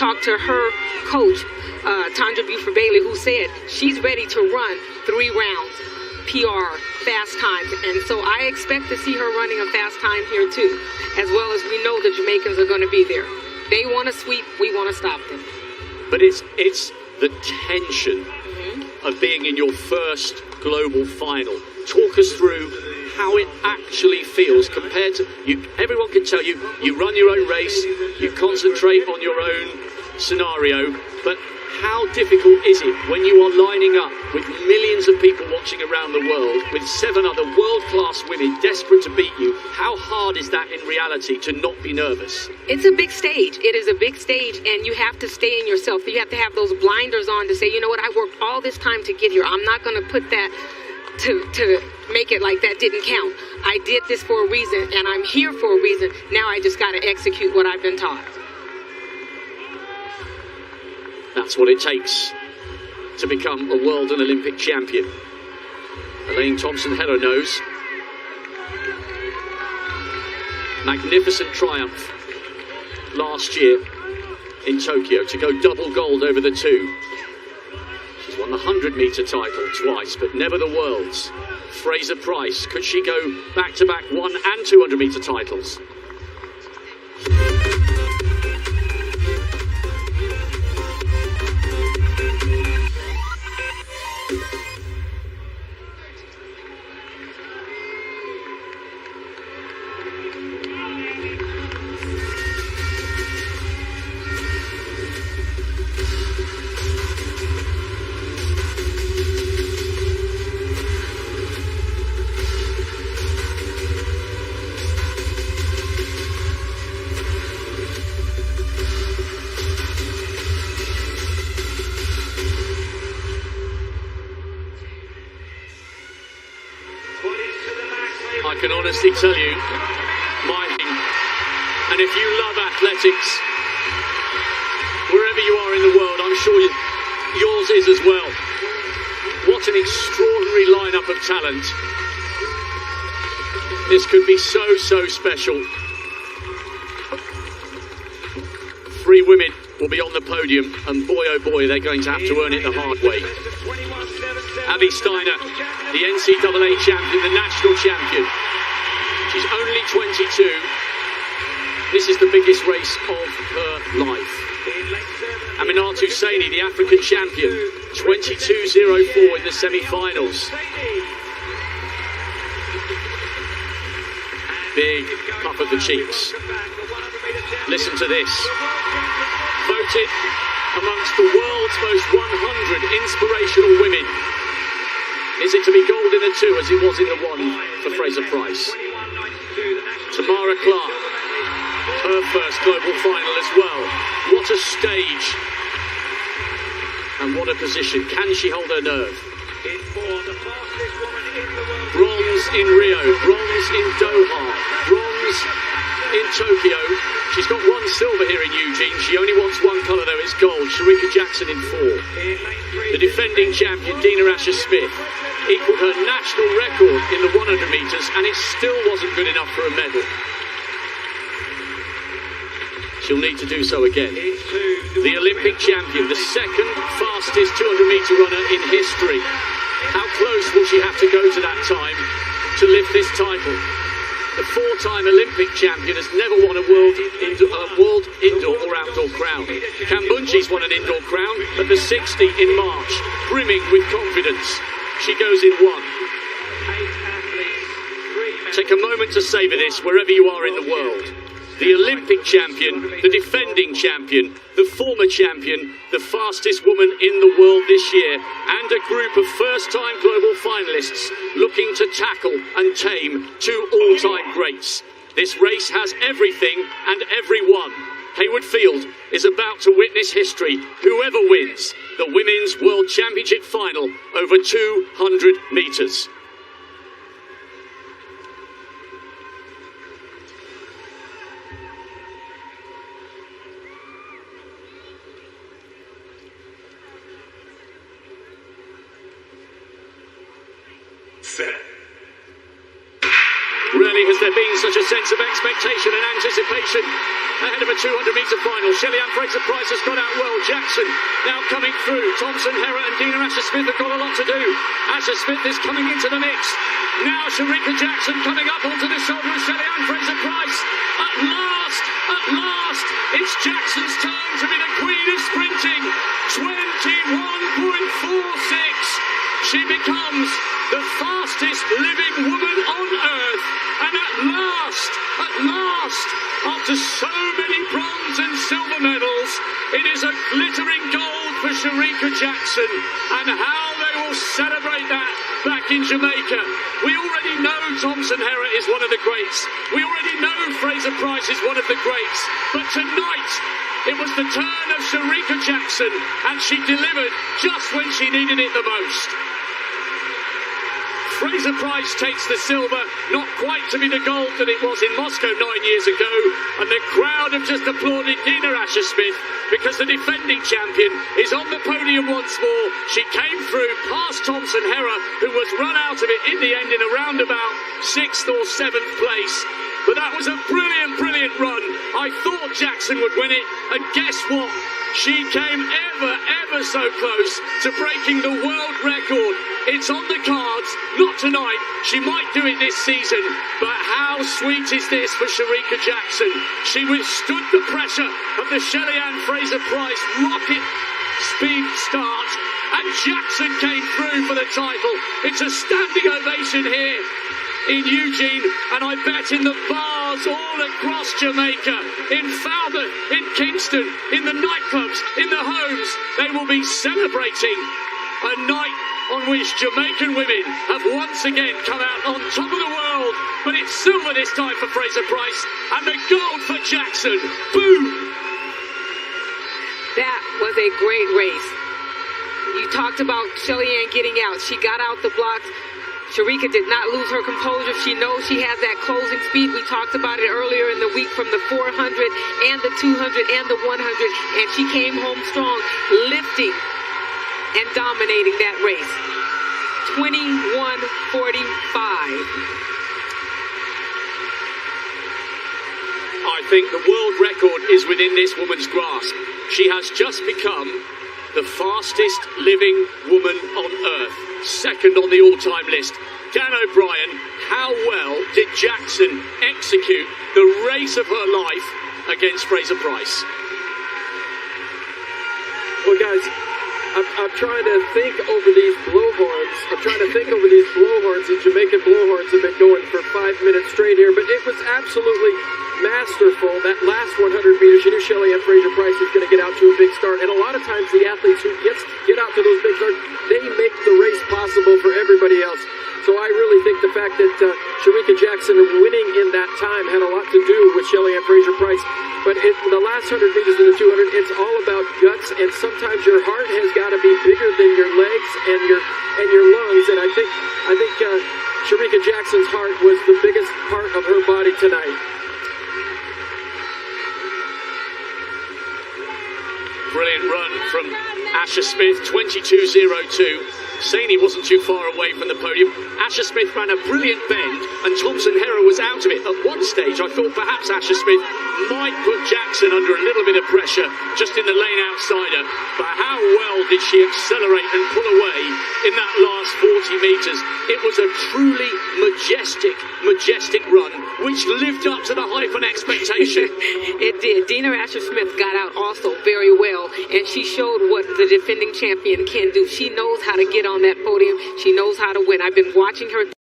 talked to her coach, Tandra Buford-Bailey, who said she's ready to run 3 rounds, PR, fast times. And so I expect to see her running a fast time here too, as well as we know the Jamaicans are going to be there. They want to sweep, we want to stop them. But it's the tension of being in your first global final. Talk us through how it actually feels compared to you. Everyone can tell you, you run your own race, you concentrate on your own scenario, but how difficult is it when you are lining up with millions of people watching around the world, with 7 other world-class women desperate to beat you? How hard is that in reality to not be nervous? It's a big stage. It is a big stage, and you have to stay in yourself. You have to have those blinders on to say, you know what, I worked all this time to get here. I'm not going to put that to make it like that didn't count. I did this for a reason, and I'm here for a reason. Now I just got to execute what I've been taught. That's what it takes to become a world and Olympic champion. Elaine Thompson-Herah knows. Magnificent triumph last year in Tokyo to go double gold over the 2. She's won the 100-metre title twice, but never the world's. Fraser Price, could she go back-to-back 100 and 200-metre titles? I can honestly tell you, and if you love athletics, wherever you are in the world, I'm sure yours is as well. What an extraordinary lineup of talent. This could be so, so special. 3 women will be on the podium, and boy oh boy, they're going to have to earn it the hard way. Abby Steiner, the NCAA champion, the national champion. She's only 22. This is the biggest race of her life. Aminat Husseini, the African champion, 22.04 in the semi-finals. Big puff of the cheeks. Listen to this. Voted amongst the world's most 100 inspirational women. Is it to be gold in the 2 as it was in the 1 for Fraser Price? Tamara Clark, her first global final as well. What a stage and what a position. Can she hold her nerve? Bronze in Rio, bronze in Doha, bronze in Tokyo. She's got 1 silver here in Eugene. She only wants 1 colour though, it's gold. Sherika Jackson in 4. The defending champion, Dina Asher-Smith, equalled her national record in the 100 metres, and it still wasn't good enough for a medal. She'll need to do so again. The Olympic champion, the 2nd fastest 200-metre runner in history. How close will she have to go to that time to lift this title? The 4-time Olympic champion has never won a world indoor or outdoor crown. Kambunji's won an indoor crown at the 60 in March, brimming with confidence. She goes in 1. Take a moment to savour this wherever you are in the world. The Olympic champion, the defending champion, the former champion, the fastest woman in the world this year, and a group of first-time global finalists looking to tackle and tame 2 all-time greats. This race has everything and everyone. Haywood Field is about to witness history. Whoever wins the Women's World Championship final over 200 metres. Set. Ready. rarely has there been such a sense of expectation and anticipation ahead of a 200-metre final. Shelly-Ann Fraser-Pryce has got out well. Jackson now coming through. Thompson, Herah and Dina Asher-Smith have got a lot to do. Asher-Smith is coming into the mix. Now Sherika Jackson coming up onto the shoulder of Shelly-Ann Fraser-Pryce. At last, it's Jackson's turn to be the queen of sprinting. 21.46. She becomes the fastest living woman on earth. And at last, after so many bronze and silver medals, it is a glittering gold for Sherika Jackson. And how they will celebrate that back in Jamaica. We already know Thompson Herah is one of the greats. We already know Fraser-Pryce is one of the greats. But tonight, it was the turn of Sherika Jackson, and she delivered just when she needed it the most. Fraser-Pryce takes the silver, not quite to be the gold that it was in Moscow 9 years ago, and the crowd have just applauded Dina Asher-Smith because the defending champion is on the podium once more. She came through past Thompson Herah, who was run out of it in the end in a roundabout 6th or 7th place. But that was a brilliant run. I thought Jackson would win it, and guess what? She came ever so close to breaking the world record. It's on the cards, not tonight. She might do it this season, but how sweet is this for Sherika Jackson? She withstood the pressure of the Shelly-Ann Fraser-Pryce rocket speed start, and Jackson came through for the title. It's a standing ovation here in Eugene, and I bet in the bars all across Jamaica, in Falmouth, in Kingston, in the nightclubs, in the homes, they will be celebrating a night on which Jamaican women have once again come out on top of the world. But it's silver this time for Fraser-Pryce, and the gold for Jackson. Boom! That was a great race. You talked about Shelly-Ann getting out. She got out the blocks. Sherika did not lose her composure. She knows she has that closing speed. We talked about it earlier in the week from the 400 and the 200 and the 100. And she came home strong, lifting and dominating that race. 21:45. I think the world record is within this woman's grasp. She has just become the fastest living woman on earth. Second on the all-time list. Dan O'Brien, how well did Jackson execute the race of her life against Fraser-Pryce? Well, guys, I'm trying to think over these blowhorns. The Jamaican blowhorns have been going for 5 minutes straight here, but it was absolutely masterful. That last 100 meters, you knew Shelly-Ann Fraser-Pryce was going to get out to a big start, and a lot of times the athletes who get out to those big starts, they make the race possible for everybody else. So I really think the fact that Sherika Jackson winning in that time had a lot to do with Shelly-Ann Fraser-Pryce. But the last 100 meters and the 200, it's all about guts, and sometimes your heart has got to be bigger than your legs and your lungs. And I think Sherika Jackson's heart was the biggest part of her body tonight. Brilliant run from Asher-Smith, 22.02. Saney wasn't too far away from the podium. Asher-Smith ran a brilliant bend, and Thompson Herah was out of it. At one stage, I thought perhaps Asher-Smith might put Jackson under a little bit of pressure just in the lane outside her. But how well did she accelerate and pull away in that last 40 metres? It was a truly majestic run, which lived up to the hype and expectation. It did. Dina Asher-Smith got out also very well, and she showed what the defending champion can do. She knows how to get on that podium. She knows how to win. I've been watching her